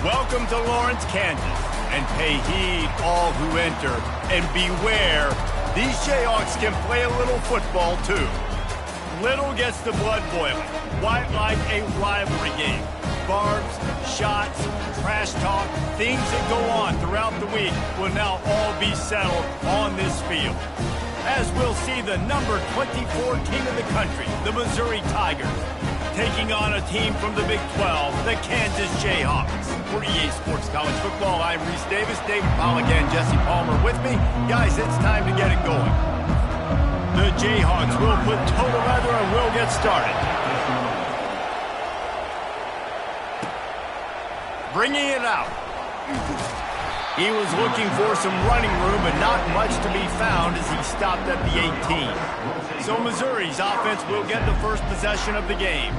Welcome to Lawrence, Kansas, and pay heed all who enter, and beware, these Jayhawks can play a little football too. Little gets the blood boiling, quite like a rivalry game. Barbs, shots, trash talk, things that go on throughout the week will now all be settled on this field. As we'll see the number 24 team in the country, the Missouri Tigers, taking on a team from the Big 12, the Kansas Jayhawks. For EA Sports College Football, I'm Reese Davis, David Pollack, and Jesse Palmer with me. Guys, it's time to get it going. The Jayhawks will put total leather and we'll get started. Bringing it out. He was looking for some running room, but not much to be found as he stopped at the 18. So Missouri's offense will get the first possession of the game.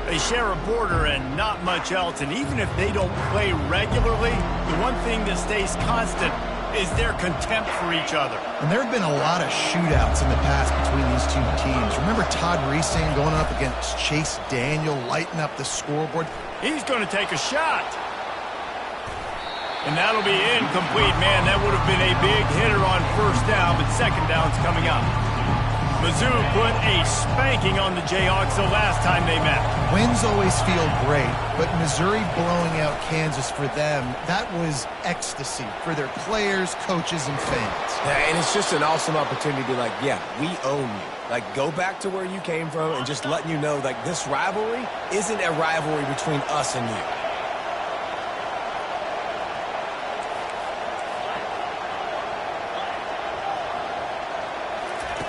They share a border and not much else, and even if they don't play regularly, the one thing that stays constant is their contempt for each other. And there have been a lot of shootouts in the past between these two teams. Remember Todd Reesing going up against Chase Daniel, lighting up the scoreboard? He's going to take a shot. And that'll be incomplete, man. That would have been a big hitter on first down, but second down's coming up. Mizzou put a spanking on the Jayhawks the last time they met. Wins always feel great, but Missouri blowing out Kansas for them, that was ecstasy for their players, coaches, and fans. Yeah, and it's just an awesome opportunity to be like, yeah, we own you. Like, go back to where you came from and just letting you know, like, this rivalry isn't a rivalry between us and you.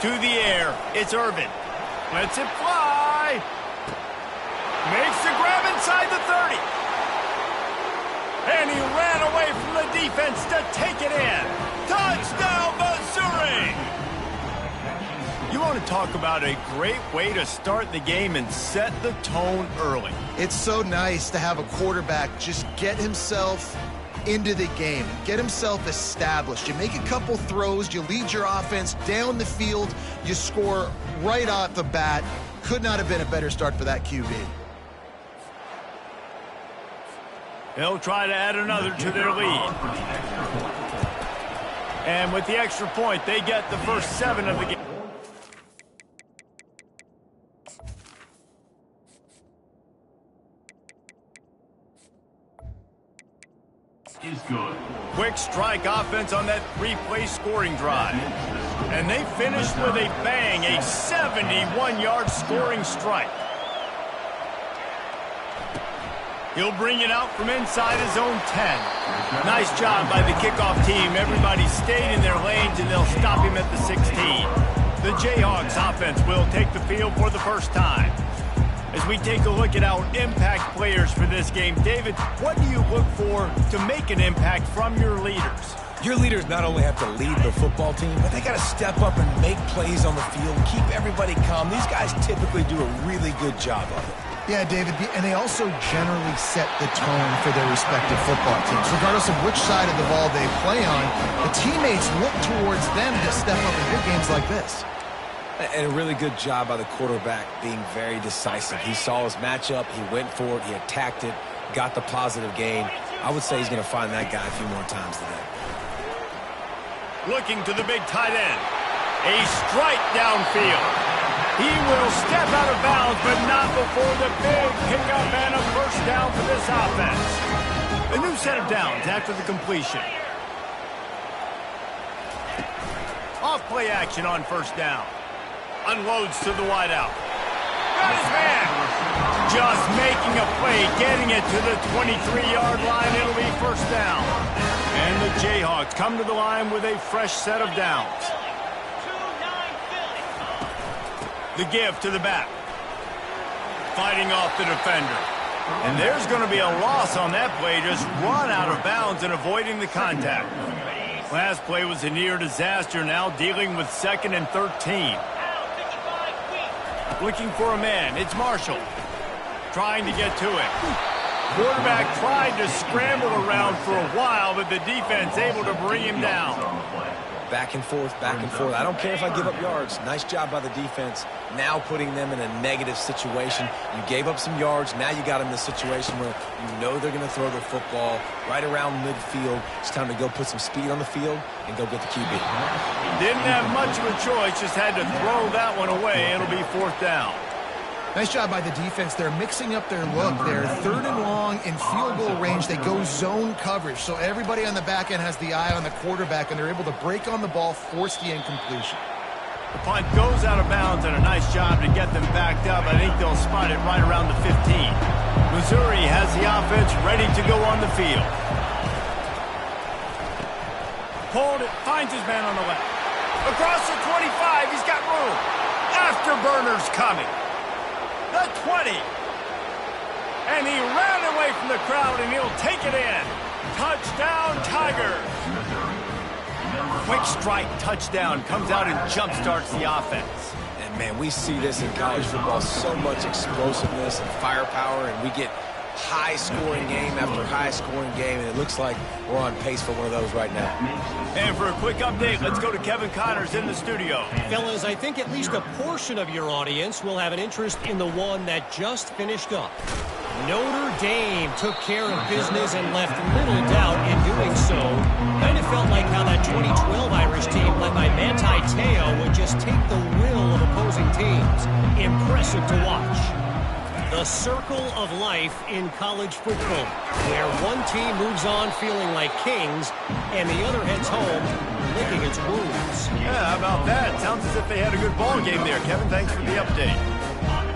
To the air, it's Irvin. Lets it fly. Makes the grab inside the 30. And he ran away from the defense to take it in. Touchdown, Missouri! You want to talk about a great way to start the game and set the tone early. It's so nice to have a quarterback just get himself into the game, get himself established. You make a couple throws, you lead your offense down the field, you score right off the bat. Could not have been a better start for that QB. They'll try to add another to their lead. And with the extra point, they get the first 7 of the game. Is good. Quick strike offense on that 3-play scoring drive. And they finished with a bang, a 71-yard scoring strike. He'll bring it out from inside his own 10. Nice job by the kickoff team. Everybody stayed in their lanes, and they'll stop him at the 16. The Jayhawks offense will take the field for the first time. As we take a look at our impact players for this game, David, what do you look for to make an impact from your leaders? Your leaders not only have to lead the football team, but they got to step up and make plays on the field, keep everybody calm. These guys typically do a really good job of it. Yeah, David, and they also generally set the tone for their respective football teams. Regardless of which side of the ball they play on, the teammates look towards them to step up in big games like this. And a really good job by the quarterback being very decisive. He saw his matchup, he went for it, he attacked it, got the positive gain. I would say he's going to find that guy a few more times today. Looking to the big tight end. A strike downfield. He will step out of bounds, but not before the big pickup and a first down for this offense. A new set of downs after the completion. Off play action on first down. Unloads to the wideout. Got his man. Just making a play, getting it to the 23-yard line. It'll be first down. And the Jayhawks come to the line with a fresh set of downs. The give to the back. Fighting off the defender. And there's going to be a loss on that play. Just run out of bounds and avoiding the contact. Last play was a near disaster. Now dealing with 2nd and 13. Looking for a man. It's Marshall. Trying to get to it. Quarterback tried to scramble around for a while, but the defense able to bring him down. back and forth, back and forth. I don't care if I give up yards. Nice job by the defense. Now putting them in a negative situation. You gave up some yards. Now you got them in a situation where you know they're going to throw the football right around midfield. It's time to go put some speed on the field and go get the QB. Didn't have much of a choice. Just had to throw that one away. It'll be 4th down. Nice job by the defense. They're mixing up their look. They're 3rd and long in field goal range. They go zone coverage. So everybody on the back end has the eye on the quarterback, and they're able to break on the ball, force the incompletion. The punt goes out of bounds, and a nice job to get them backed up. I think they'll spot it right around the 15. Missouri has the offense ready to go on the field. Pulled it, finds his man on the left. Across the 25, he's got room. Afterburners coming. The 20. And he ran away from the crowd, and he'll take it in. Touchdown, Tigers. Quick strike touchdown comes out and jumpstarts the offense. And, man, we see this in college football, so much explosiveness and firepower, and we get high-scoring game after high-scoring game, and it looks like we're on pace for one of those right now. And for a quick update, let's go to Kevin Connors in the studio. Fellas, I think at least a portion of your audience will have an interest in the one that just finished up. Notre Dame took care of business and left little doubt in doing so. Kind of felt like how that 2012 Irish team led by Manti Te'o would just take the will of opposing teams. Impressive to watch. The circle of life in college football, where one team moves on feeling like kings and the other heads home licking its wounds. Yeah, how about that? Sounds as if they had a good ball game there. Kevin, thanks for the update.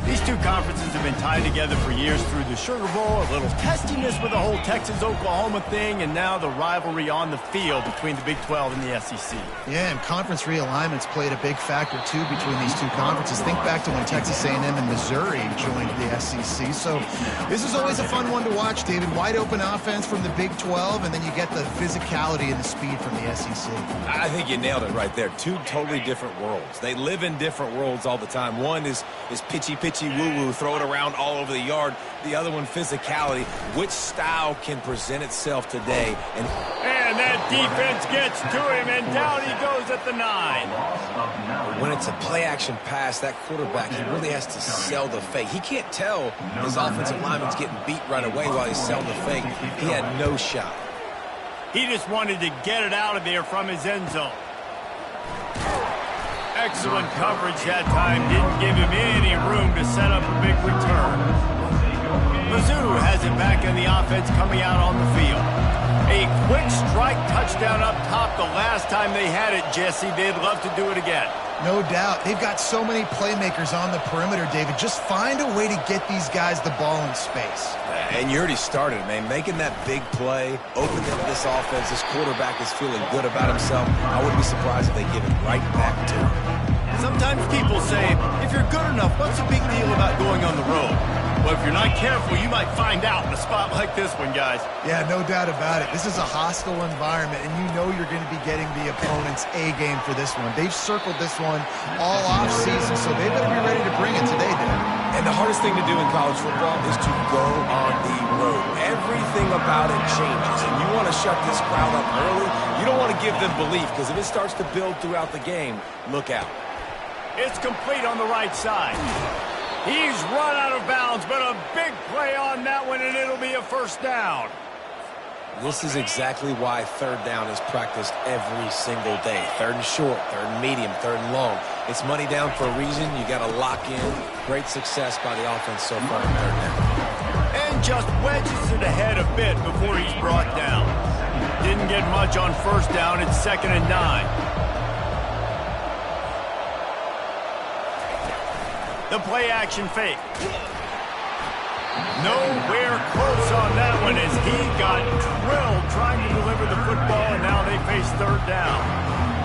These two conferences have been tied together for years through the Sugar Bowl, a little testiness with the whole Texas-Oklahoma thing, and now the rivalry on the field between the Big 12 and the SEC. Yeah, and conference realignments played a big factor, too, between these two conferences. Think back to when Texas A&M and Missouri joined the SEC. So this is always a fun one to watch, David. Wide-open offense from the Big 12, and then you get the physicality and the speed from the SEC. I think you nailed it right there. Two totally different worlds. They live in different worlds all the time. One is pitchy woo-woo, throw it around all over the yard. The other one, physicality. Which style can present itself today? And that defense gets to him, and down he goes at the 9. When it's a play-action pass, that quarterback, he really has to sell the fake. He can't tell his offensive lineman's getting beat right away while he's selling the fake. He had no shot. He just wanted to get it out of there from his end zone. Excellent coverage that time. Didn't give him any room to set up a big return. Mizzou has it back in the offense coming out on the field. A quick strike touchdown up top the last time they had it, Jesse. They'd love to do it again. No doubt. They've got so many playmakers on the perimeter, David. Just find a way to get these guys the ball in space. And you already started, man. Making that big play, opening up this offense. This quarterback is feeling good about himself. I wouldn't be surprised if they give him right back to him. Sometimes people say, if you're good enough, what's the big deal about going on the road? Well, if you're not careful, you might find out in a spot like this one, guys. Yeah, no doubt about it. This is a hostile environment, and you know you're going to be getting the opponent's A game for this one. They've circled this one all off-season, so they better be ready to bring it today, Dave. And the hardest thing to do in college football is to go on the road. Everything about it changes, and you want to shut this crowd up early. You don't want to give them belief, because if it starts to build throughout the game, look out. It's complete on the right side. He's run out of bounds, but a big play on that one, and it'll be a 1st down. This is exactly why 3rd down is practiced every single day. 3rd and short, 3rd and medium, 3rd and long. It's money down for a reason. You got to lock in. Great success by the offense so far in 3rd down. And just wedges it ahead a bit before he's brought down. Didn't get much on 1st down. It's 2nd and 9. The play-action fake. Nowhere close on that one as he got drilled trying to deliver the football, and now they face 3rd down.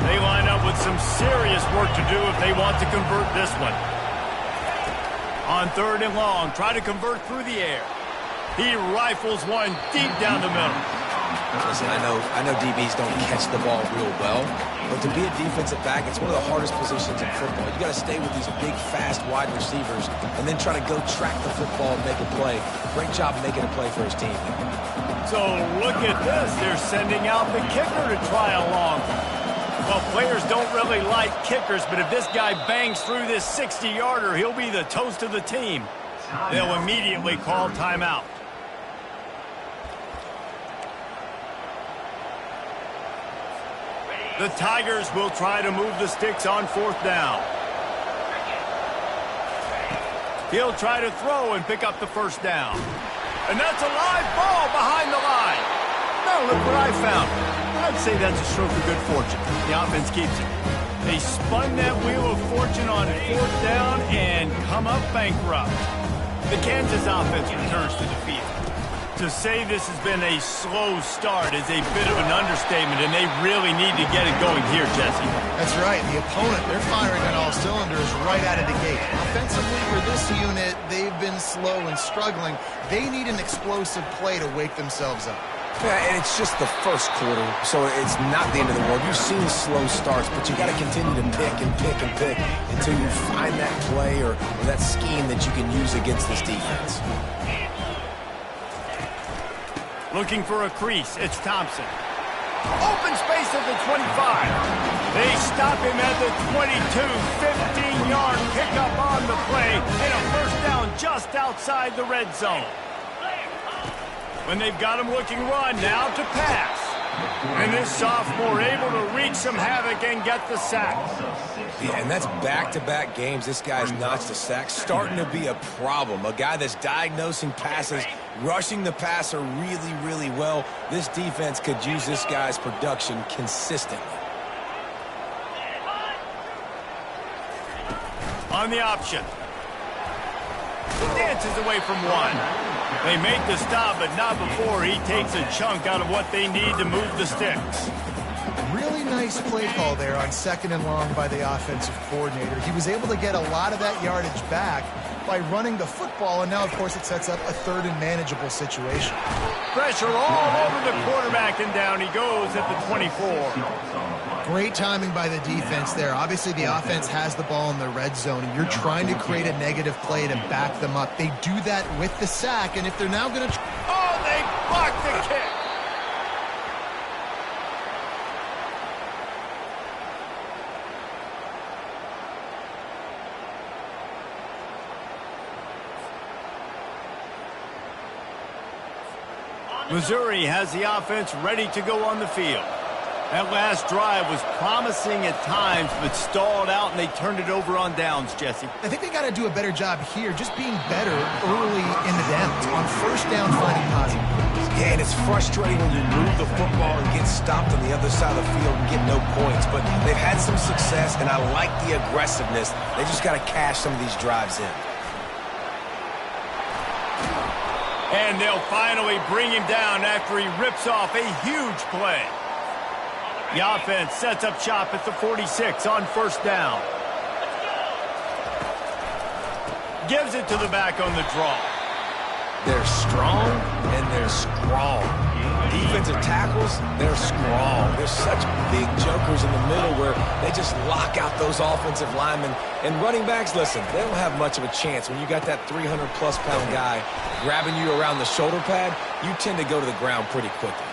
They line up with some serious work to do if they want to convert this one. On 3rd and long, try to convert through the air. He rifles one deep down the middle. Listen, I know DBs don't catch the ball real well, but to be a defensive back, it's one of the hardest positions in football. You got to stay with these big, fast, wide receivers and then try to go track the football and make a play. Great job making a play for his team. So look at this. They're sending out the kicker to try a long. Well, players don't really like kickers, but if this guy bangs through this 60-yarder, he'll be the toast of the team. They'll immediately call timeout. The Tigers will try to move the sticks on 4th down. He'll try to throw and pick up the 1st down. And that's a live ball behind the line. Now look what I found. I'd say that's a stroke of good fortune. The offense keeps it. They spun that wheel of fortune on 4th down and come up bankrupt. The Kansas offense returns to the field. To say this has been a slow start is a bit of an understatement, and they really need to get it going here, Jesse. That's right. The opponent, they're firing on all cylinders right out of the gate. Offensively, for this unit, they've been slow and struggling. They need an explosive play to wake themselves up. Yeah, and it's just the first quarter, so it's not the end of the world. You've seen slow starts, but you got to continue to pick and pick and pick until you find that play or that scheme that you can use against this defense. Looking for a crease, it's Thompson. Open space at the 25. They stop him at the 22. 15-yard pickup on the play, and a 1st down just outside the red zone. When they've got him looking run, now to pass. And this sophomore able to wreak some havoc and get the sack. Yeah, and that's back-to-back games. This guy's notched a sack, starting to be a problem. A guy that's diagnosing passes, rushing the passer really, really well. This defense could use this guy's production consistently. On the option. He dances away from one. They make the stop, but not before he takes a chunk out of what they need to move the sticks. Really nice play call there on 2nd and long by the offensive coordinator. He was able to get a lot of that yardage back by running the football, and now, of course, it sets up a 3rd and manageable situation. Pressure all over the quarterback, and down he goes at the 24. Great timing by the defense there. Obviously, the offense has the ball in the red zone, and you're trying to create a negative play to back them up. They do that with the sack, and if they're now going to... Oh, they blocked the kick! Missouri has the offense ready to go on the field. That last drive was promising at times, but stalled out, and they turned it over on downs, Jesse. I think they got to do a better job here, just being better early in the downs. On 1st down, finding positive. Yeah, and it's frustrating when you move the football and get stopped on the other side of the field and get no points. But they've had some success, and I like the aggressiveness. They just got to cash some of these drives in. And they'll finally bring him down after he rips off a huge play. The offense sets up shop at the 46 on 1st down. Gives it to the back on the draw. They're strong and they're strong. Defensive tackles, they're strong. They're such big jokers in the middle where they just lock out those offensive linemen. And running backs, listen, they don't have much of a chance. When you got that 300-plus pound guy grabbing you around the shoulder pad, you tend to go to the ground pretty quickly.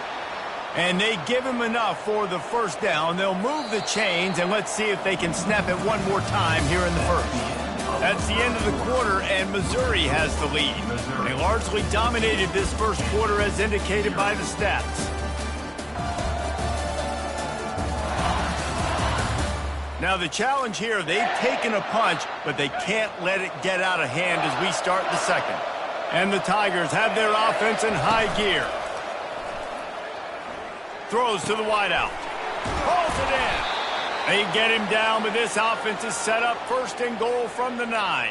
And they give him enough for the 1st down. They'll move the chains, and let's see if they can snap it one more time here in the 1st. That's the end of the quarter, and Missouri has the lead. They largely dominated this 1st quarter as indicated by the stats. Now the challenge here, they've taken a punch, but they can't let it get out of hand as we start the 2nd. And the Tigers have their offense in high gear. Throws to the wideout. Pulls it in. They get him down, but this offense is set up 1st and goal from the 9.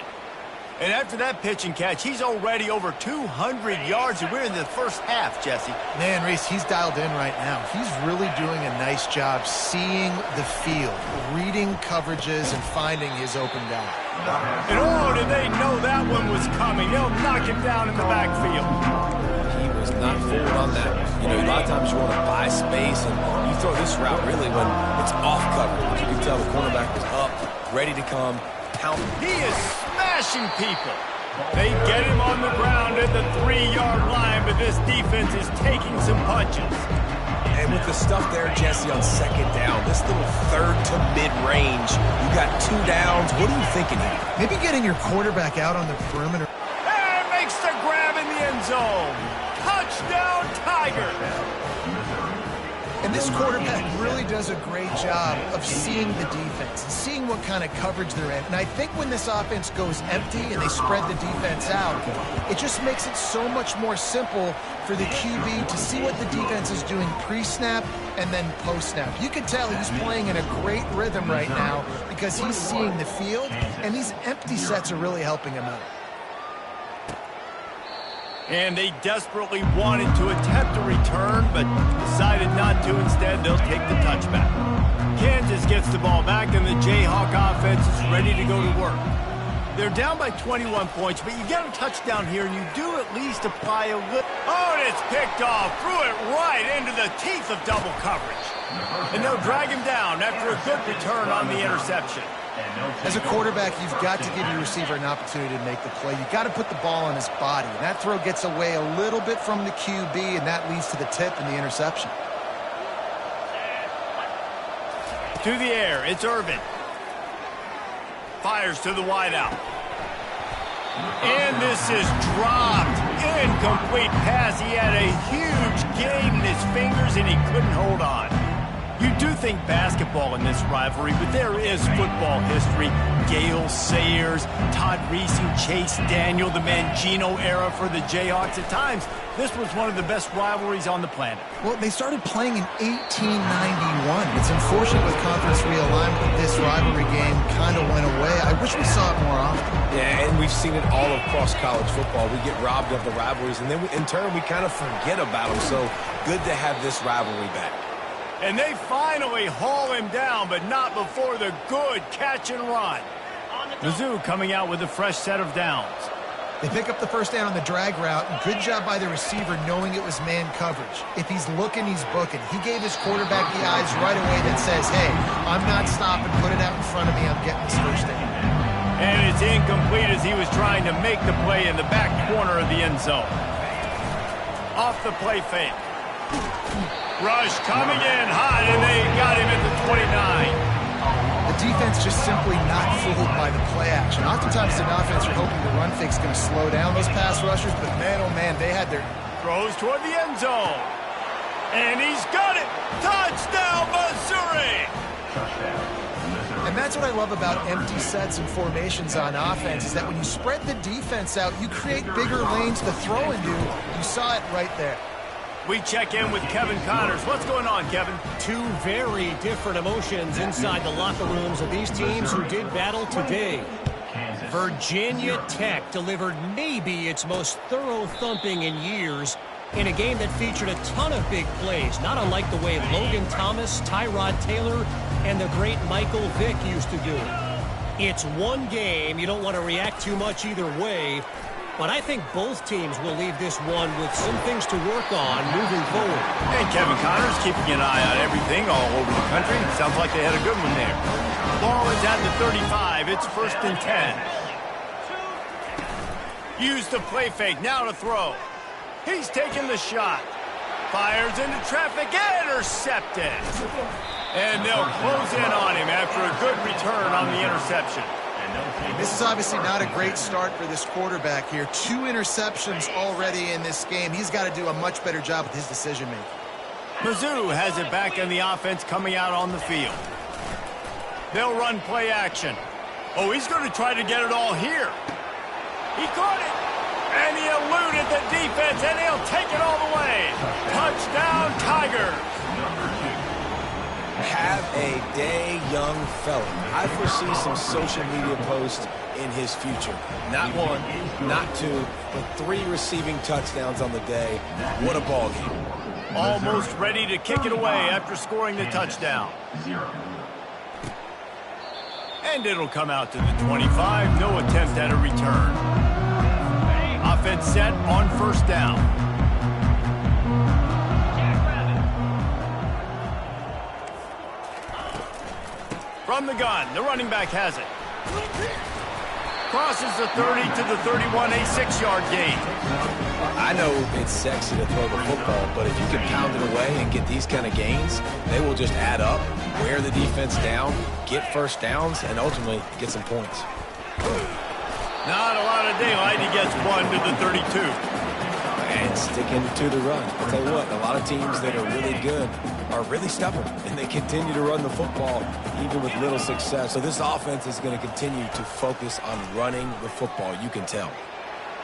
And after that pitch and catch, he's already over 200 yards, and we're in the 1st half, Jesse. Man, Reese, he's dialed in right now. He's really doing a nice job seeing the field, reading coverages, and finding his open guy. And oh, did they know that one was coming. They'll knock him down in the backfield. He was not fooled on that. You know, a lot of times you want to buy space, and you throw this route really when it's off coverage. You can tell the cornerback was up, ready to come, pounding. He is smashing people. They get him on the ground at the 3-yard line, but this defense is taking some punches. And And with the stuff there, Jesse, on second down, this little third to mid-range, you got 2 downs. What are you thinking here? Maybe getting your quarterback out on the perimeter. And makes the grab in the end zone. Touchdown, Tigers. And this quarterback really does a great job of seeing the defense and seeing what kind of coverage they're in. And I think when this offense goes empty and they spread the defense out, it just makes it so much more simple for the QB to see what the defense is doing pre-snap and then post-snap. You can tell he's playing in a great rhythm right now because he's seeing the field, and these empty sets are really helping him out. And they desperately wanted to attempt a return, but decided not to. Instead, they'll take the touchback. Kansas gets the ball back, and the Jayhawk offense is ready to go to work. They're down by 21 points, but you get a touchdown here, and you do at least apply a little. Oh, and it's picked off. Threw it right into the teeth of double coverage. And they'll drag him down after a good return on the interception. As a quarterback, you've got to give your receiver an opportunity to make the play. You've got to put the ball on his body. And that throw gets away a little bit from the QB, and that leads to the tip and the interception. To the air, it's Irvin. Fires to the wideout. And this is dropped. Incomplete pass. He had a huge gain in his fingers, and he couldn't hold on. You do think basketball in this rivalry, but there is football history. Gale Sayers, Todd Reese, Chase Daniel, the Mangino era for the Jayhawks. At times, this was one of the best rivalries on the planet. Well, they started playing in 1891. It's unfortunate with conference realignment that this rivalry game kind of went away. I wish we saw it more often. Yeah, and we've seen it all across college football. We get robbed of the rivalries, and then in turn, we kind of forget about them. So good to have this rivalry back. And they finally haul him down, but not before the good catch and run. Mizzou coming out with a fresh set of downs. They pick up the first down on the drag route. Good job by the receiver knowing it was man coverage. If he's looking, he's booking. He gave his quarterback the eyes right away that says, hey, I'm not stopping. Put it out in front of me. I'm getting this first down. And it's incomplete as he was trying to make the play in the back corner of the end zone. Off the play fake. Rush coming in hot, and they got him at the 29. The defense just simply not fooled by the play action. Oftentimes, an offense, you're hoping the run fake's going to slow down those pass rushers, but man, oh man, they had their... Throws toward the end zone. And he's got it! Touchdown, Missouri! And that's what I love about empty sets and formations on offense, is that when you spread the defense out, you create bigger lanes to throw into. You saw it right there. We check in with Kevin Connors. What's going on, Kevin? Two very different emotions inside the locker rooms of these teams who did battle today. Virginia Tech delivered maybe its most thorough thumping in years in a game that featured a ton of big plays, not unlike the way Logan Thomas, Tyrod Taylor, and the great Michael Vick used to do it. It's one game. You don't want to react too much either way. But I think both teams will leave this one with some things to work on moving forward. And Kevin Connors keeping an eye on everything all over the country. Sounds like they had a good one there. Ball is at the 35. It's 1st and 10. Use the play fake. Now to throw. He's taking the shot. Fires into traffic. Intercepted. And they'll close in on him after a good return on the interception. This is obviously not a great start for this quarterback here. 2 interceptions already in this game. He's got to do a much better job with his decision-making. Mizzou has it back in the offense coming out on the field. They'll run play action. Oh, he's going to try to get it all here. He caught it. And he eluded the defense, and he'll take it all the way. Touchdown, Tigers. Have a day, young fella. I foresee some social media posts in his future. Not 1, not 2, but 3 receiving touchdowns on the day. What a ball game. Almost ready to kick it away after scoring the touchdown. And it'll come out to the 25. No attempt at a return. Offense set on 1st down. From the gun, the running back has it. crosses the 30 to the 31, a 6-yard gain. I know it's sexy to throw the football, but if you can pound it away and get these kind of gains, they will just add up, wear the defense down, get first downs, and ultimately get some points. Not a lot of daylight. He gets one to the 32. And sticking to the run. I'll tell you what, a lot of teams that are really good are really stubborn, and they continue to run the football even with little success. So this offense is going to continue to focus on running the football, you can tell.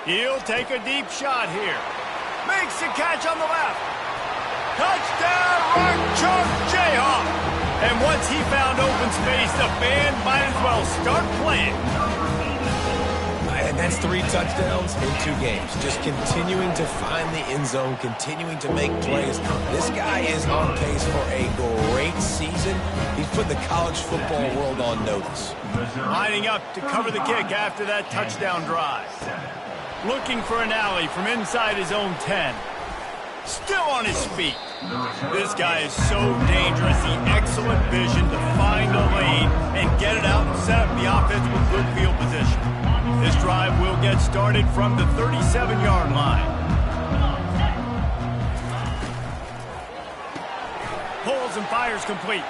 He'll take a deep shot here. Makes the catch on the left. Touchdown, Rock Chalk Jayhawk. And once he found open space, the band might as well start playing. And that's 3 touchdowns in 2 games. Just continuing to find the end zone, continuing to make plays. This guy is on pace for a great season. He's put the college football world on notice. Lining up to cover the kick after that touchdown drive. Looking for an alley from inside his own 10. Still on his feet. This guy is so dangerous. The excellent vision to find a lane and get it out and set up the offense with good field position. This drive will get started from the 37-yard line. Pulls and fires complete.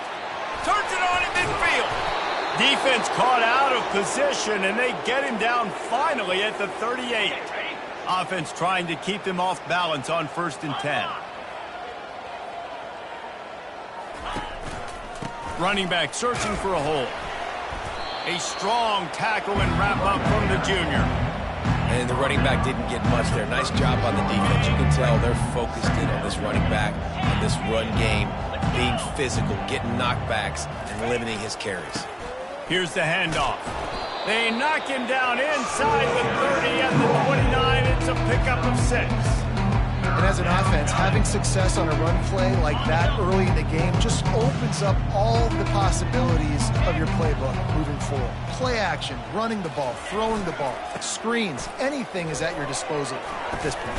Turns it on in midfield. Defense caught out of position, and they get him down finally at the 38. Offense trying to keep them off balance on 1st and 10. Running back searching for a hole. A strong tackle and wrap-up from the junior. And the running back didn't get much there. Nice job on the defense. You can tell they're focused in on this running back, on this run game, being physical, getting knockbacks, and limiting his carries. Here's the handoff. They knock him down inside the 30 and the 29. It's a pickup of 6. And as an offense, having success on a run play like that early in the game just opens up all the possibilities of your playbook moving forward. Play action, running the ball, throwing the ball, screens, anything is at your disposal at this point.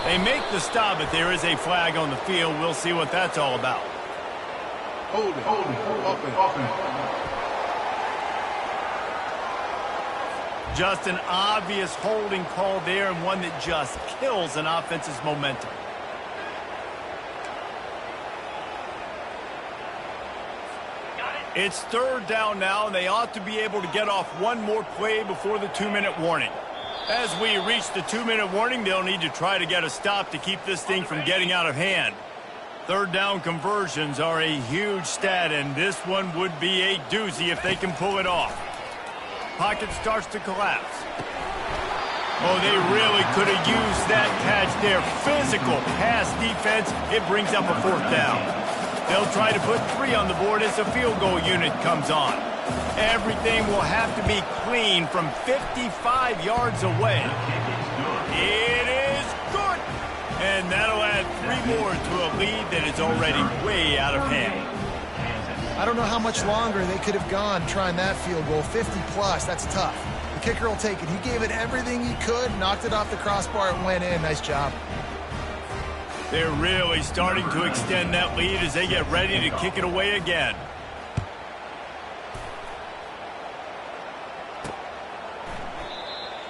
They make the stop, but there is a flag on the field. We'll see what that's all about. Hold it, offense. Just an obvious holding call there, and one that just kills an offense's momentum. It's 3rd down now, and they ought to be able to get off one more play before the 2-minute warning. As we reach the 2-minute warning, they'll need to try to get a stop to keep this thing from getting out of hand. 3rd down conversions are a huge stat, and this one would be a doozy if they can pull it off. Pocket starts to collapse. Oh, they really could have used that catch there. Physical pass defense. It brings up a 4th down. They'll try to put 3 on the board as the field goal unit comes on. Everything will have to be clean from 55 yards away. It is good. And that'll add 3 more to a lead that is already way out of hand. I don't know how much longer they could have gone trying that field goal. 50-plus, that's tough. The kicker will take it. He gave it everything he could, knocked it off the crossbar, and went in. Nice job. They're really starting to extend that lead as they get ready to kick it away again.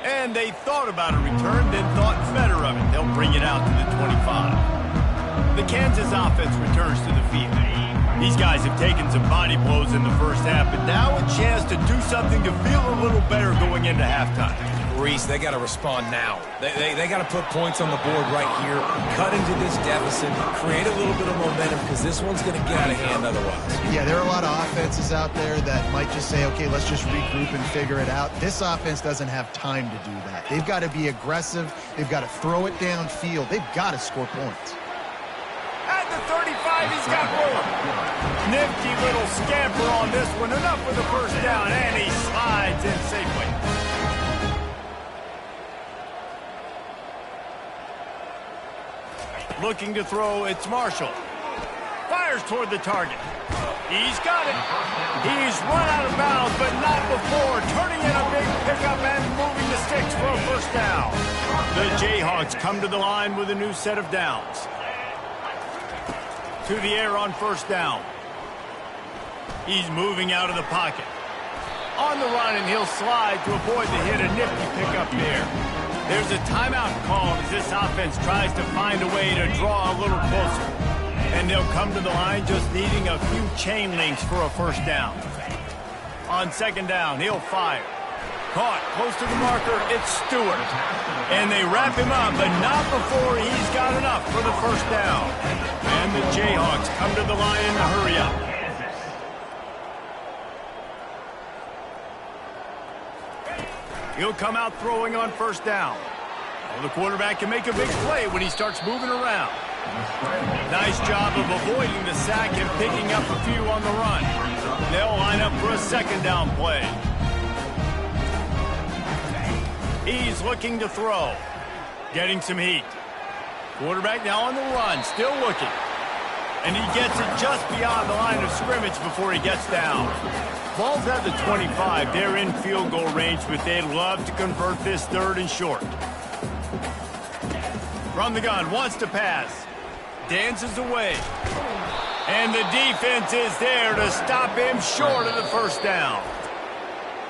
And they thought about a return, then thought better of it. They'll bring it out to the 25. The Kansas offense returns to the field. These guys have taken some body blows in the first half, but now a chance to do something to feel a little better going into halftime. Reese, they got to respond now. They got to put points on the board right here, cut into this deficit, create a little bit of momentum, because this one's going to get out of hand otherwise. Yeah, there are a lot of offenses out there that might just say, okay, let's just regroup and figure it out. This offense doesn't have time to do that. They've got to be aggressive. They've got to throw it downfield. They've got to score points. At the 35, he's got more. Nifty little scamper on this one. Enough with the first down, and he slides in safely. Looking to throw, it's Marshall. Fires toward the target. He's got it. He's run out of bounds, but not before. Turning in a big pickup and moving the sticks for a first down. The Jayhawks come to the line with a new set of downs. To the air on first down. He's moving out of the pocket. On the run, and he'll slide to avoid the hit. A nifty pickup there. There's a timeout called as this offense tries to find a way to draw a little closer. And they'll come to the line just needing a few chain links for a first down. On second down, he'll fire. Caught close to the marker, it's Stewart. And they wrap him up, but not before he's got enough for the first down. And the Jayhawks come to the line in a hurry up. He'll come out throwing on first down. Well, the quarterback can make a big play when he starts moving around. Nice job of avoiding the sack and picking up a few on the run. They'll line up for a second down play. He's looking to throw. Getting some heat. Quarterback now on the run, still looking. And he gets it just beyond the line of scrimmage before he gets down. Ball's at the 25. They're in field goal range, but they'd love to convert this third and short. From the gun, wants to pass. Dances away. And the defense is there to stop him short of the first down.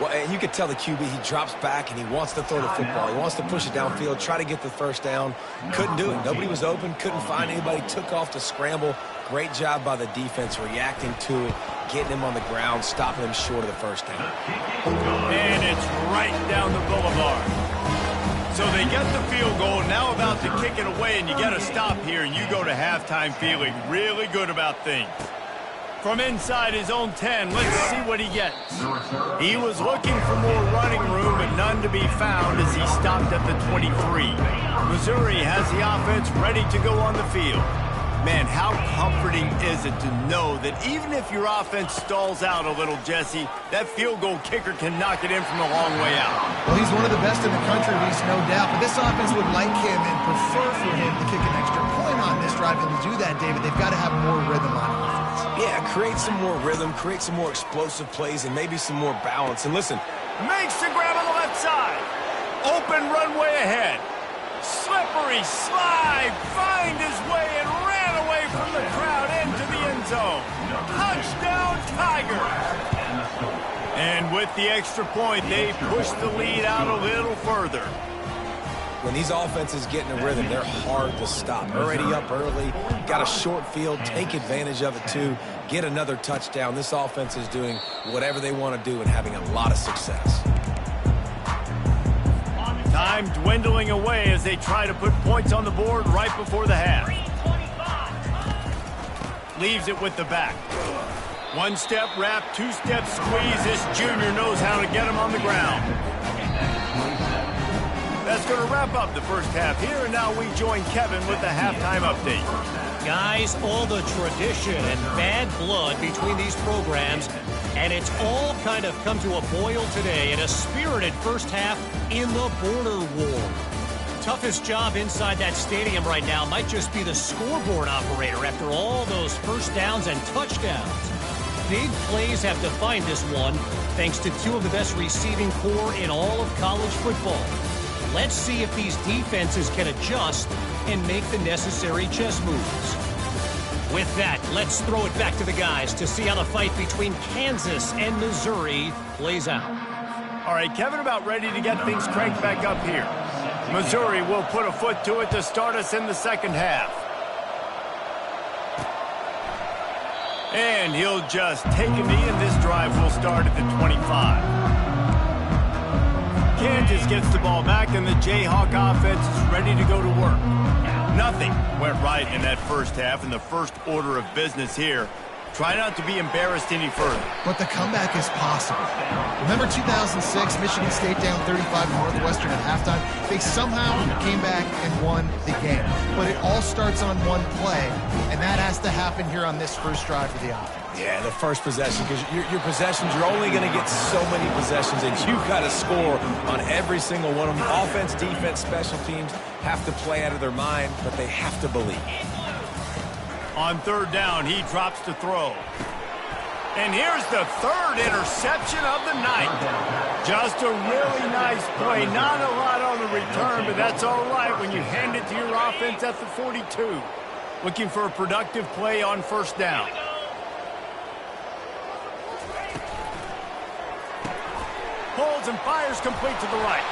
Well, and you could tell the QB, he drops back and he wants to throw the football. He wants to push it downfield, try to get the first down. Couldn't do it. Nobody was open, couldn't find anybody, took off to scramble. Great job by the defense reacting to it, getting him on the ground, stopping him short of the first down. And it's right down the boulevard. So they get the field goal, now about to kick it away, and you get a stop here, and you go to halftime feeling really good about things. From inside his own 10, let's see what he gets. He was looking for more running room, but none to be found as he stopped at the 23. Missouri has the offense ready to go on the field. Man, how comforting is it to know that even if your offense stalls out a little, Jesse, that field goal kicker can knock it in from a long way out. Well, he's one of the best in the country, at least, no doubt. But this offense would like him and prefer for him to kick an extra point on this drive. And to do that, David, they've got to have more rhythm on offense. Yeah, create some more rhythm, create some more explosive plays, and maybe some more balance. And listen, makes the grab on the left side. Open runway ahead. Slippery slide, find his way and ran away from the crowd into the end zone. Touchdown, Tigers! And with the extra point, they push the lead out a little further. When these offenses get in a rhythm, they're hard to stop. Already up early, got a short field, take advantage of it too, get another touchdown. This offense is doing whatever they want to do and having a lot of success. Time dwindling away as they try to put points on the board right before the half. Leaves it with the back. One step wrap, two step squeeze. This junior knows how to get him on the ground. That's going to wrap up the first half here, and now we join Kevin with the halftime update. Guys, all the tradition and bad blood between these programs, and it's all kind of come to a boil today in a spirited first half in the border war. Toughest job inside that stadium right now might just be the scoreboard operator after all those first downs and touchdowns. Big plays have defined this one, thanks to two of the best receiving corps in all of college football. Let's see if these defenses can adjust and make the necessary chess moves. With that, let's throw it back to the guys to see how the fight between Kansas and Missouri plays out. All right, Kevin, about ready to get things cranked back up here. Missouri will put a foot to it to start us in the second half. And he'll just take a knee, and this drive will start at the 25. Kansas gets the ball back, and the Jayhawk offense is ready to go to work. Nothing went right in that first half, in the first order of business here. Try not to be embarrassed any further. But the comeback is possible. Remember 2006, Michigan State down 35 Northwestern at halftime? They somehow came back and won the game. But it all starts on one play, and that has to happen here on this first drive for the offense. Yeah, the first possession, because your possessions, you're only going to get so many possessions, and you've got to score on every single one of them. Offense, defense, special teams have to play out of their mind, but they have to believe. On third down, he drops to throw. And here's the third interception of the night. Just a really nice play. Not a lot on the return, but that's all right when you hand it to your offense at the 42. Looking for a productive play on first down. pulls and fires complete to the right.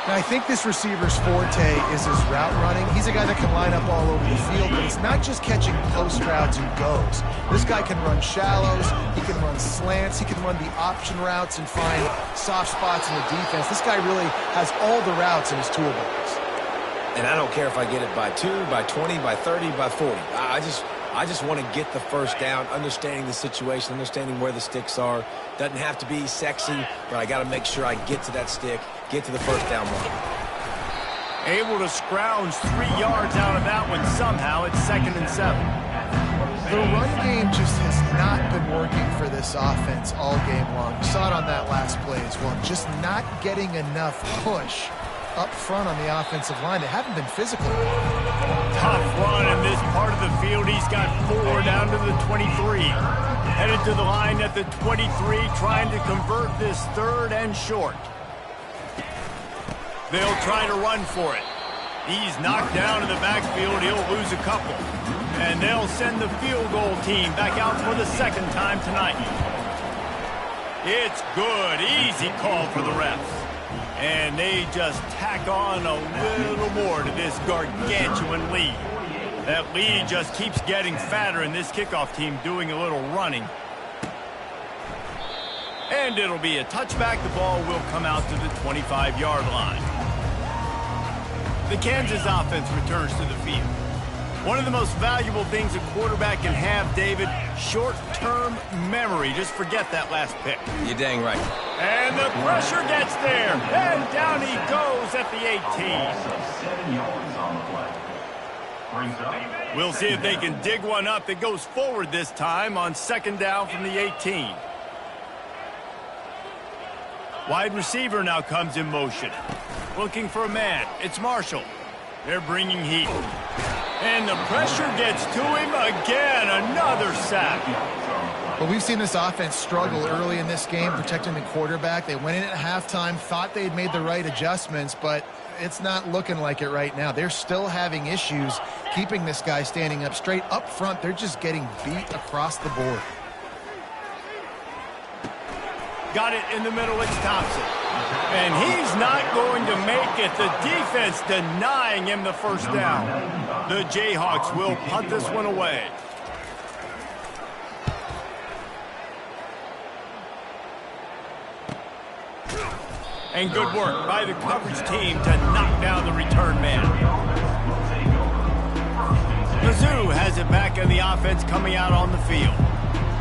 Now, I think this receiver's forte is his route running. He's a guy that can line up all over the field, but it's not just catching post routes and goes. This guy can run shallows, he can run slants, he can run the option routes and find soft spots in the defense. This guy really has all the routes in his toolbox. And I don't care if I get it by 2, by 20, by 30, by 40. I just want to get the first down, understanding the situation, understanding where the sticks are. Doesn't have to be sexy, but I got to make sure I get to that stick, get to the first down run. Able to scrounge 3 yards out of that one somehow. It's 2nd and 7. The run game just has not been working for this offense all game long. You saw it on that last play as well. Just not getting enough push up front on the offensive line. They haven't been physical. Tough run in this part of the field. He's got 4 down to the 23. Headed to the line at the 23, trying to convert this 3rd and short. They'll try to run for it. He's knocked down in the backfield. He'll lose a couple. And they'll send the field goal team back out for the 2nd time tonight. It's good. Easy call for the refs. And they just tack on a little more to this gargantuan lead. That lead just keeps getting fatter, and this kickoff team doing a little running. And it'll be a touchback. The ball will come out to the 25-yard line. The Kansas offense returns to the field. One of the most valuable things a quarterback can have, David, short-term memory. Just forget that last pick. You're dang right. And the pressure gets there. And down he goes at the 18. We'll see if they can dig one up that goes forward this time on 2nd down from the 18. Wide receiver now comes in motion. Looking for a man. It's Marshall. They're bringing heat. And the pressure gets to him again. Another sack. Well, we've seen this offense struggle early in this game, protecting the quarterback. They went in at halftime, thought they had made the right adjustments, but it's not looking like it right now. They're still having issues keeping this guy standing up straight. Up front, they're just getting beat across the board. Got it in the middle. It's Thompson. And he's not going to make it. The defense denying him the first down. The Jayhawks will punt this one away. And good work by the coverage team to knock down the return man. Mizzou has it back in the offense coming out on the field.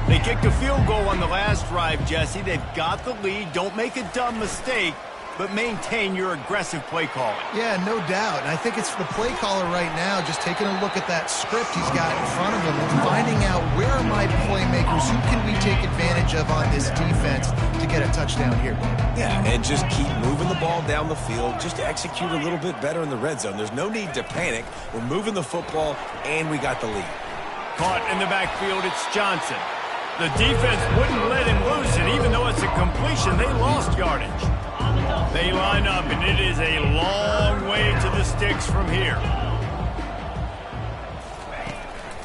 They kicked a field goal on the last drive, Jesse. They've got the lead. Don't make a dumb mistake, but maintain your aggressive play calling. Yeah, no doubt. And I think it's the play caller right now just taking a look at that script he's got in front of him and finding out where are my playmakers, who can we take advantage of on this defense to get a touchdown here. Yeah, and just keep moving the ball down the field. Just execute a little bit better in the red zone. There's no need to panic. We're moving the football, and we got the lead. Caught in the backfield, it's Johnson. The defense wouldn't let him loose, and even though it's a completion, they lost yardage. They line up, and it is a long way to the sticks from here.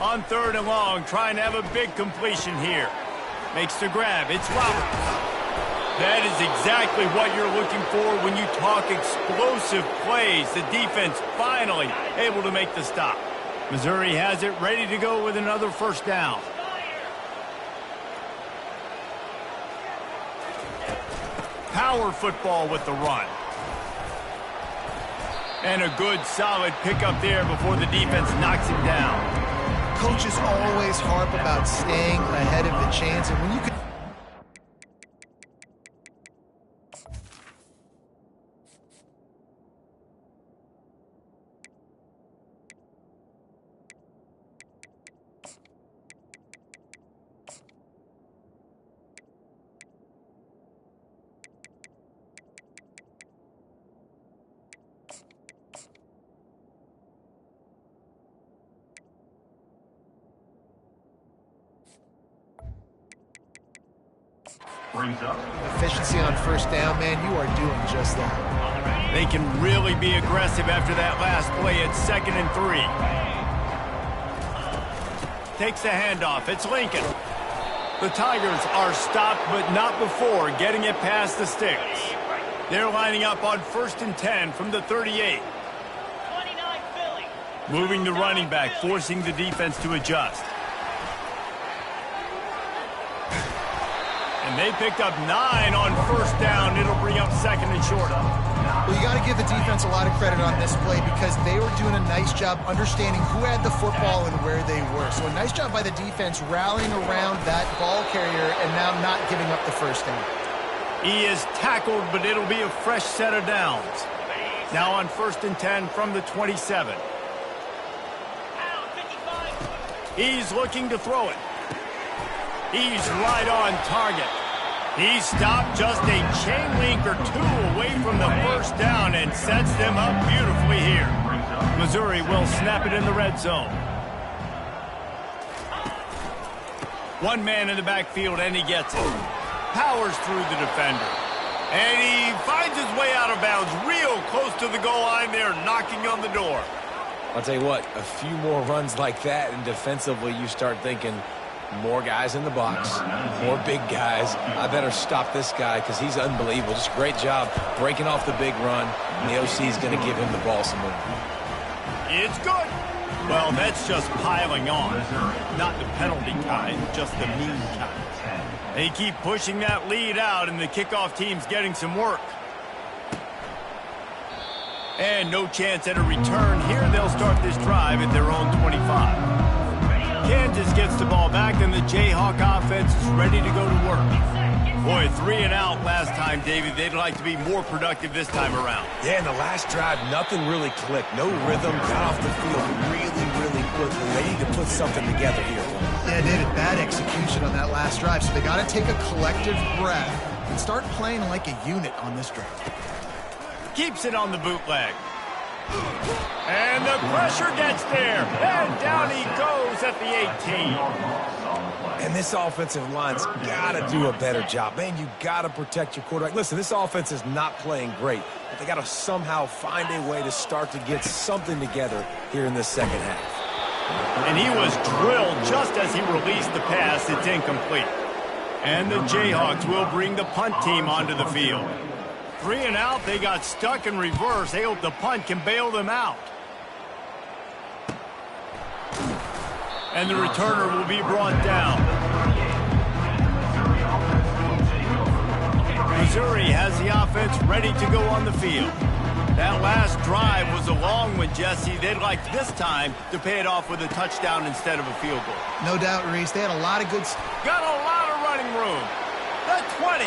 On 3rd and long, trying to have a big completion here. Makes the grab. It's Roberts. That is exactly what you're looking for when you talk explosive plays. The defense finally able to make the stop. Missouri has it ready to go with another first down. Power football with the run. And a good solid pickup there before the defense knocks him down. Coaches always harp about staying ahead of the chains, and when you can efficiency on first down, man, you are doing just that. They can really be aggressive after that last play. It's 2nd and 3. Takes the handoff. It's Lincoln. The Tigers are stopped, but not before getting it past the sticks. They're lining up on 1st and 10 from the 38. Moving the running back, forcing the defense to adjust. And they picked up 9 on 1st down. It'll bring up 2nd and short. Well, you got to give the defense a lot of credit on this play because they were doing a nice job understanding who had the football and where they were. So a nice job by the defense rallying around that ball carrier and now not giving up the 1st down. He is tackled, but it'll be a fresh set of downs. Now on 1st and 10 from the 27. He's looking to throw it. He's right on target. He stopped just a chain link or 2 away from the 1st down and sets them up beautifully here. Missouri will snap it in the red zone. One man in the backfield, and he gets it. Powers through the defender. And he finds his way out of bounds real close to the goal line there, knocking on the door. I'll tell you what, a few more runs like that, and defensively you start thinking, more guys in the box, more big guys. I better stop this guy because he's unbelievable. Just a great job breaking off the big run, and the OC is going to give him the ball some more. It's good. Well, that's just piling on. Not the penalty kind, just the mean kind. They keep pushing that lead out, and the kickoff team's getting some work. And no chance at a return here. They'll start this drive at their own 25. Kansas gets the ball back, and the Jayhawk offense is ready to go to work. Boy, 3 and out last time, David. They'd like to be more productive this time around. Yeah, in the last drive, nothing really clicked. No rhythm, got off the field really quickly. They need to put something together here. Yeah, David, bad execution on that last drive, so they got to take a collective breath and start playing like a unit on this drive. Keeps it on the bootleg. And the pressure gets there. And down he goes at the 18. And this offensive line's got to do a better job. Man, you got to protect your quarterback. Listen, this offense is not playing great, but they got to somehow find a way to start to get something together here in the second half. And he was drilled just as he released the pass. It's incomplete. And the Jayhawks will bring the punt team onto the field. 3 and out, they got stuck in reverse. They hope the punt can bail them out. And the returner will be brought down. Missouri has the offense ready to go on the field. That last drive was a long one, Jesse. They'd like this time to pay it off with a touchdown instead of a field goal. No doubt, Reese. They had a lot of good... Got a lot of running room. The 20.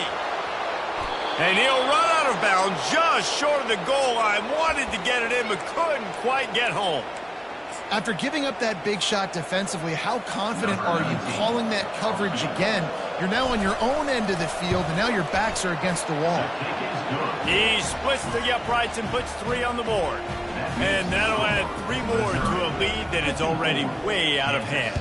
And he'll run out of bounds just short of the goal line. Wanted to get it in, but couldn't quite get home. After giving up that big shot defensively, how confident are you calling that coverage again? You're now on your own end of the field, and now your backs are against the wall. He splits the uprights and puts 3 on the board. And that'll add 3 more to a lead that is already way out of hand.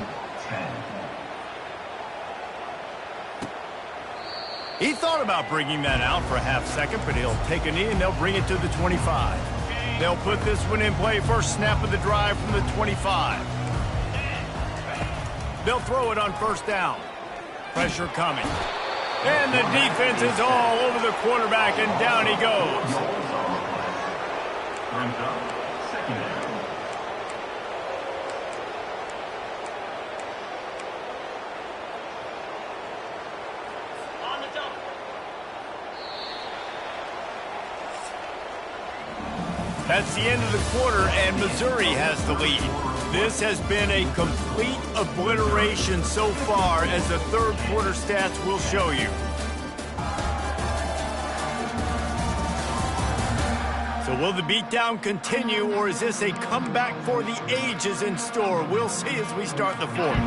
He thought about bringing that out for a half second, but he'll take a knee and they'll bring it to the 25. They'll put this one in play. First snap of the drive from the 25. They'll throw it on 1st down. Pressure coming. And the defense is all over the quarterback, and down he goes. That's the end of the quarter, and Missouri has the lead. This has been a complete obliteration so far, as the third quarter stats will show you. So will the beatdown continue, or is this a comeback for the ages in store? We'll see as we start the fourth.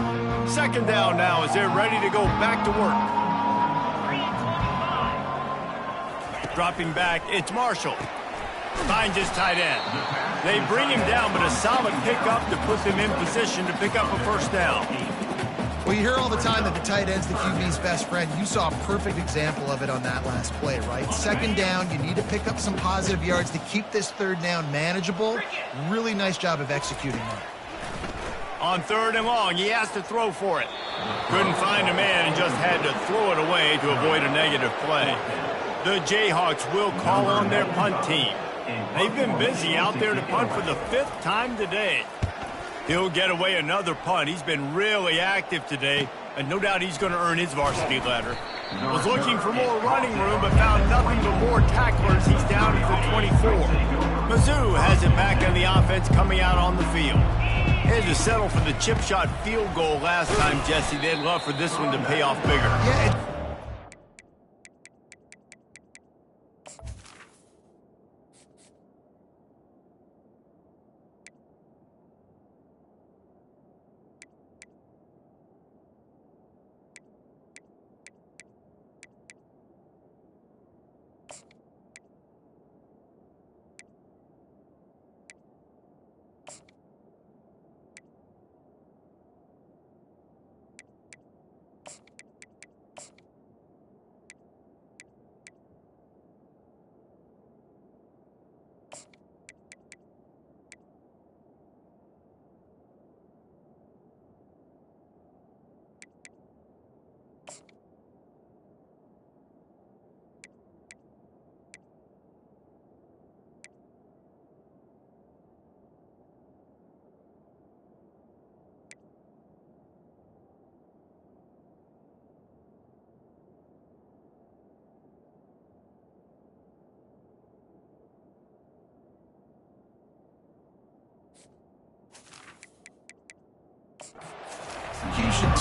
2nd down now as they're ready to go back to work. Dropping back, it's Marshall. Finds his tight end. They bring him down, but a solid pickup to put them in position to pick up a 1st down. Well, you hear all the time that the tight end's the QB's best friend. You saw a perfect example of it on that last play, right? 2nd down, you need to pick up some positive yards to keep this 3rd down manageable. Really nice job of executing that. On 3rd and long, he has to throw for it. Couldn't find a man and just had to throw it away to avoid a negative play. The Jayhawks will call on their punt team. They've been busy out there to punt for the 5th time today. He'll get away another punt. He's been really active today, and no doubt he's going to earn his varsity letter. Was looking for more running room, but found nothing but more tacklers. He's down to the 24. Mizzou has it back on the offense coming out on the field. Had to settle for the chip shot field goal last time, Jesse. They'd love for this one to pay off bigger. Yeah.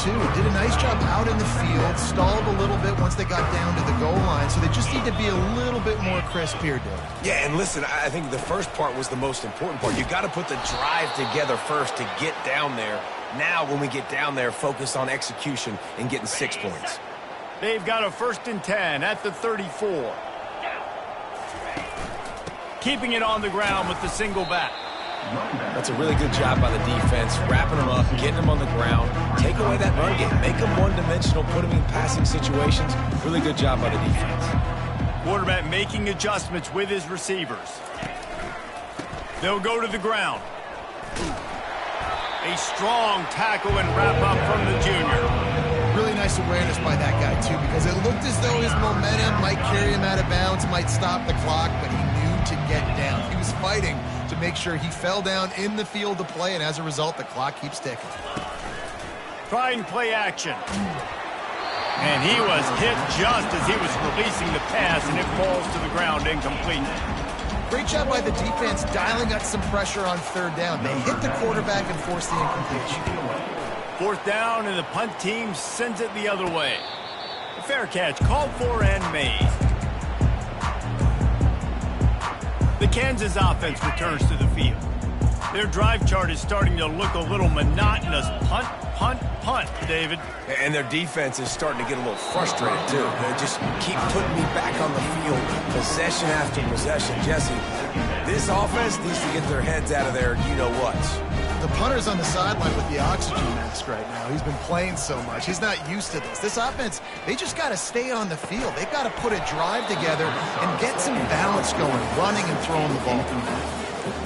Too. Did a nice job out in the field, stalled a little bit once they got down to the goal line, so they just need to be a little bit more crisp here, Dave. Yeah, and listen, I think the first part was the most important part. You got to put the drive together first to get down there. Now, when we get down there, focus on execution and getting 6 points. They've got a 1st and 10 at the 34. Keeping it on the ground with the single back. That's a really good job by the defense, wrapping them up, getting them on the ground, take away that run game, make them one-dimensional, put them in passing situations. Really good job by the defense. Quarterback making adjustments with his receivers. They'll go to the ground. A strong tackle and wrap up from the junior. Really nice awareness by that guy, too, because it looked as though his momentum might carry him out of bounds, might stop the clock, but he knew to get down. He was fighting to make sure he fell down in the field to play, and as a result, the clock keeps ticking. Trying play action. And he was hit just as he was releasing the pass, and it falls to the ground incomplete. Great job by the defense dialing up some pressure on 3rd down. They hit the quarterback and forced the incompletion. 4th down, and the punt team sends it the other way. A fair catch called for and made. The Kansas offense returns to the field. Their drive chart is starting to look a little monotonous. Punt, punt, punt, David. And their defense is starting to get a little frustrated, too. They just keep putting me back on the field, possession after possession. Jesse, this offense needs to get their heads out of their you-know-whats. The punter's on the sideline with the oxygen mask right now. He's been playing so much. He's not used to this. This offense, they just got to stay on the field. They've got to put a drive together and get some balance going, running and throwing the ball.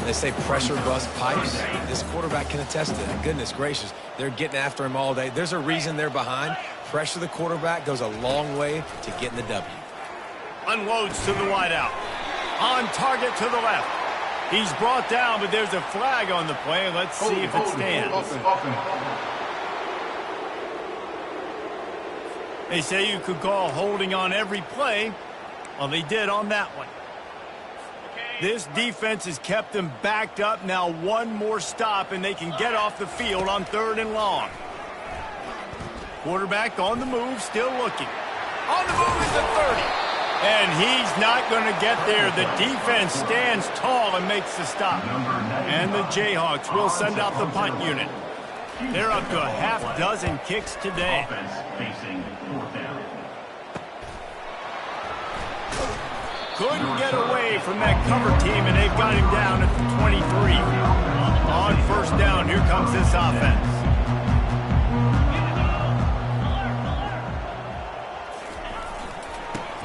They say pressure bust pipes. This quarterback can attest to it. Goodness gracious, they're getting after him all day. There's a reason they're behind. Pressure the quarterback goes a long way to getting the W. Unloads to the wideout. On target to the left. He's brought down, but there's a flag on the play. Let's see if it stands. They say you could call holding on every play. Well, they did on that one. This defense has kept them backed up. Now one more stop, and they can get off the field on 3rd and long. Quarterback on the move, still looking. On the move is the 30. And he's not going to get there. The defense stands tall and makes the stop. And the Jayhawks will send out the punt unit. They're up to a half dozen kicks today. Couldn't get away from that cover team, and they've got him down at the 23. On 1st down, here comes this offense.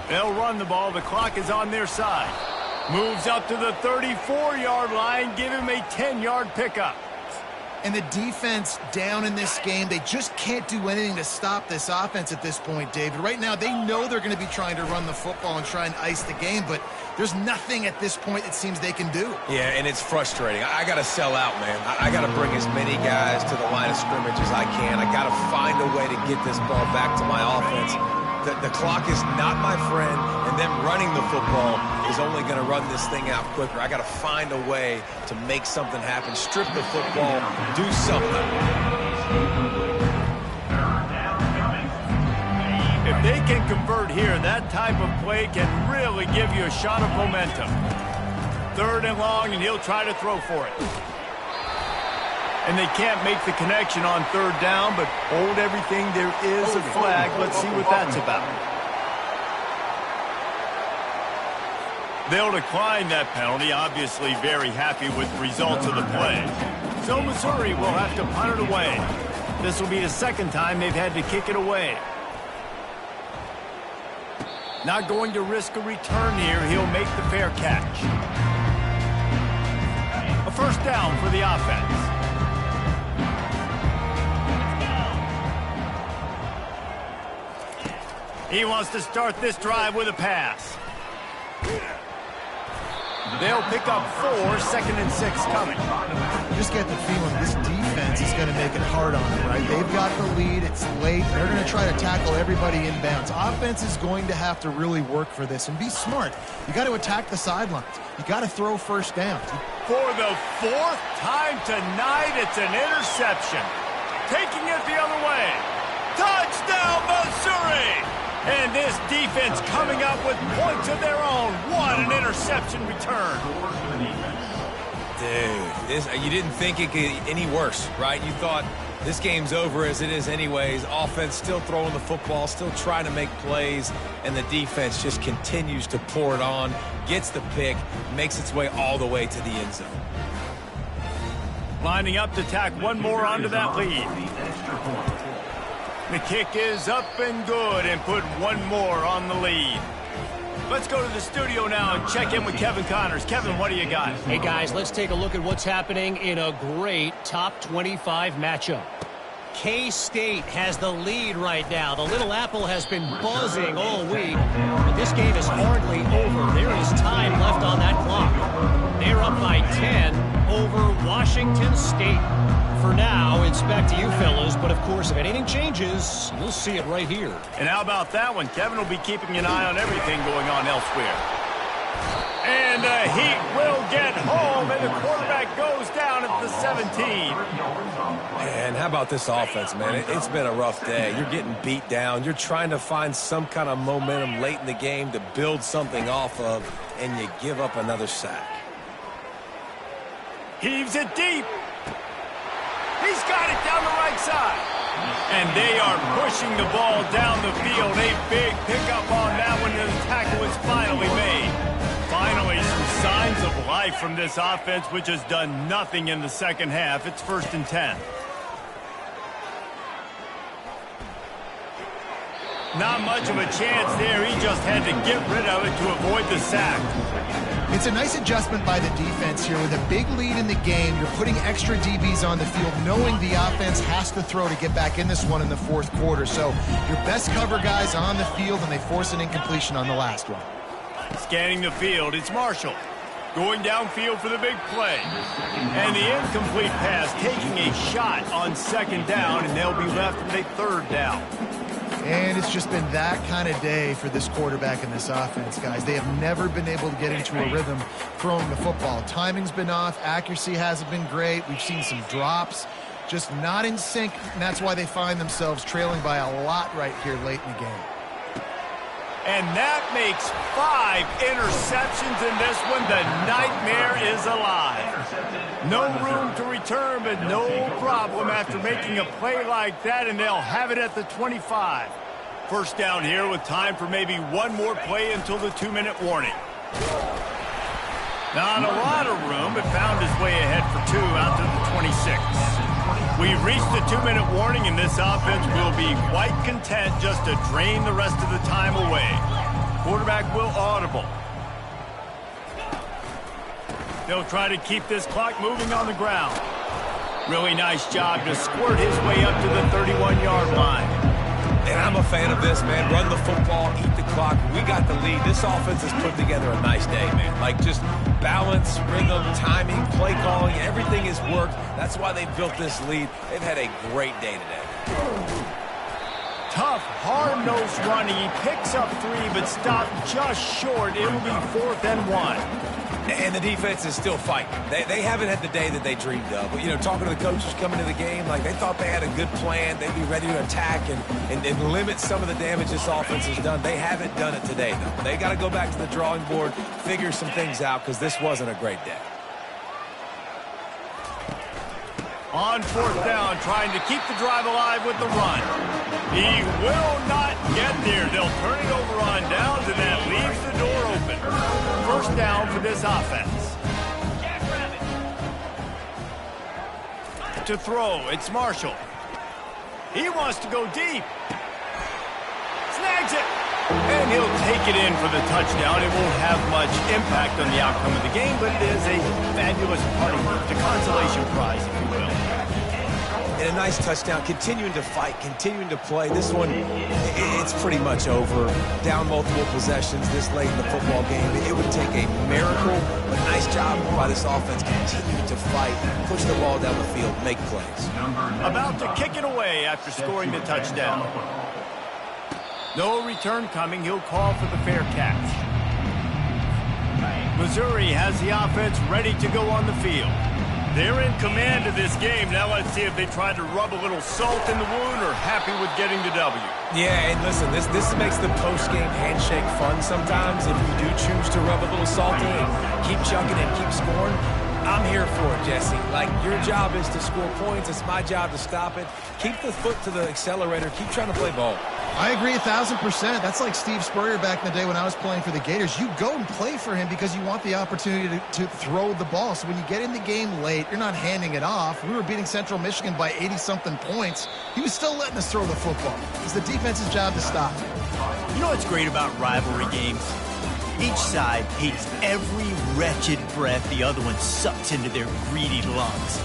They'll run the ball. The clock is on their side. Moves up to the 34-yard line. Give him a 10-yard pickup. And the defense down in this game, they just can't do anything to stop this offense at this point, David. Right now, they know they're going to be trying to run the football and try and ice the game, but there's nothing at this point it seems they can do. Yeah, and it's frustrating. I got to sell out, man. I got to bring as many guys to the line of scrimmage as I can. I got to find a way to get this ball back to my offense. The clock is not my friend, and them running the football is only going to run this thing out quicker. I got to find a way to make something happen, strip the football, do something. If they can convert here, that type of play can really give you a shot of momentum. 3rd and long, and he'll try to throw for it. And they can't make the connection on 3rd down, but hold everything. There is a flag. Let's see what that's about. They'll decline that penalty, obviously very happy with the results of the play. So Missouri will have to punt it away. This will be the 2nd time they've had to kick it away. Not going to risk a return here. He'll make the fair catch. A 1st down for the offense. He wants to start this drive with a pass. They'll pick up 4, 2nd and 6 coming. Just get the feeling this defense is going to make it hard on them, right? They've got the lead. It's late. They're going to try to tackle everybody inbounds. Offense is going to have to really work for this and be smart. You got to attack the sidelines. You got to throw 1st down. For the 4th time tonight, it's an interception. Taking it the other way. Touchdown, Missouri! And this defense coming up with points of their own. What an interception return. Dude, you didn't think it could get any worse, right? You thought this game's over as it is anyways. Offense still throwing the football, still trying to make plays, and the defense just continues to pour it on, gets the pick, makes its way all the way to the end zone. Lining up to tack one more onto that lead. The kick is up and good and put one more on the lead. Let's go to the studio now and check in with Kevin Connors. Kevin, what do you got? Hey, guys, let's take a look at what's happening in a great top 25 matchup. K-State has the lead right now. The Little Apple has been buzzing all week, but this game is hardly over. There is time left on that clock. They're up by 10 over Washington State. For now, it's back to you fellas, but of course, if anything changes, you'll see it right here. And how about that one? Kevin will be keeping an eye on everything going on elsewhere. And the Heat will get home, and the quarterback goes down at the 17. And how about this offense, man? It's been a rough day. You're getting beat down. You're trying to find some kind of momentum late in the game to build something off of, and you give up another sack. Heaves it deep. He's got it down the right side. And they are pushing the ball down the field. A big pickup on that one, and the tackle is finally made. Finally, some signs of life from this offense, which has done nothing in the 2nd half. It's 1st and 10. Not much of a chance there. He just had to get rid of it to avoid the sack. It's a nice adjustment by the defense here. With a big lead in the game, you're putting extra DBs on the field, knowing the offense has to throw to get back in this one in the 4th quarter. So your best cover guys on the field, and they force an incompletion on the last one. Scanning the field, it's Marshall. Going downfield for the big play. And the incomplete pass, taking a shot on 2nd down, and they'll be left with a 3rd down. And it's just been that kind of day for this quarterback and this offense, guys. They have never been able to get into a rhythm throwing the football. Timing's been off. Accuracy hasn't been great. We've seen some drops. Just not in sync, and that's why they find themselves trailing by a lot right here late in the game. And that makes 5 interceptions in this one. The nightmare is alive. No room to return, but no problem after making a play like that, and they'll have it at the 25. 1st down here with time for maybe one more play until the 2-minute warning. Not a lot of room, but found his way ahead for 2 out to the 26. We've reached the 2-minute warning, and this offense will be quite content just to drain the rest of the time away. Quarterback will audible. They'll try to keep this clock moving on the ground. Really nice job to squirt his way up to the 31-yard line. And I'm a fan of this, man. Run the football, eat the clock. We got the lead. This offense has put together a nice day, man. Like, just balance, rhythm, timing, play calling, everything has worked. That's why they built this lead. They've had a great day today. Tough, hard-nosed running. He picks up 3, but stopped just short. It'll be 4th and 1. And the defense is still fighting. They haven't had the day that they dreamed of. But, you know, talking to the coaches coming to the game, like, they thought they had a good plan. They'd be ready to attack and limit some of the damage this offense has done. They haven't done it today, though. They got to go back to the drawing board, figure some things out, because this wasn't a great day. On 4th down, trying to keep the drive alive with the run. He will not get there. They'll turn it over on downs, and that leaves the door open. 1st down for this offense. To throw, it's Marshall. He wants to go deep. Snags it. And he'll take it in for the touchdown. It won't have much impact on the outcome of the game, but it is a fabulous party gift, a consolation prize, if you will. And a nice touchdown, continuing to fight, continuing to play. This one, it's pretty much over. Down multiple possessions this late in the football game. It would take a miracle, but nice job by this offense continuing to fight, push the ball down the field, make plays. About to kick it away after scoring the touchdown. No return coming. He'll call for the fair catch. Missouri has the offense ready to go on the field. They're in command of this game. Now let's see if they try to rub a little salt in the wound or happy with getting the W. Yeah, and listen, this makes the post-game handshake fun sometimes. If you do choose to rub a little salt in and keep chucking and keep scoring, I'm here for it, Jesse. Like, your job is to score points. It's my job to stop it. Keep the foot to the accelerator. Keep trying to play ball. I agree 1,000%. That's like Steve Spurrier back in the day when I was playing for the Gators. You go and play for him because you want the opportunity to throw the ball. So when you get in the game late, you're not handing it off. We were beating Central Michigan by 80-something points. He was still letting us throw the football. It's the defense's job to stop it. You know what's great about rivalry games? Each side hates every wretched breath the other one sucks into their greedy lungs.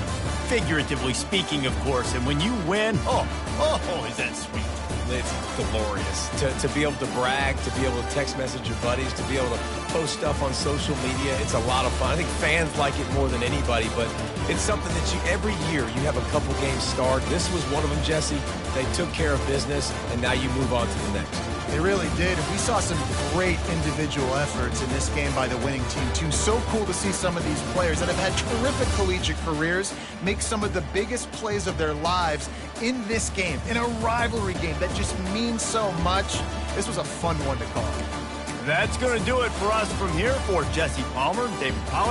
Figuratively speaking, of course. And when you win, oh, is that sweet. It's glorious to be able to brag, to be able to text message your buddies, to be able to post stuff on social media. It's a lot of fun. I think fans like it more than anybody, but it's something that every year you have a couple games start. This was one of them, Jesse. They took care of business, and now you move on to the next. They really did. And we saw some great individual efforts in this game by the winning team, too. So cool to see some of these players that have had terrific collegiate careers make some of the biggest plays of their lives in this game, in a rivalry game that just means so much. This was a fun one to call. That's going to do it for us from here. For Jesse Palmer, David Pollard.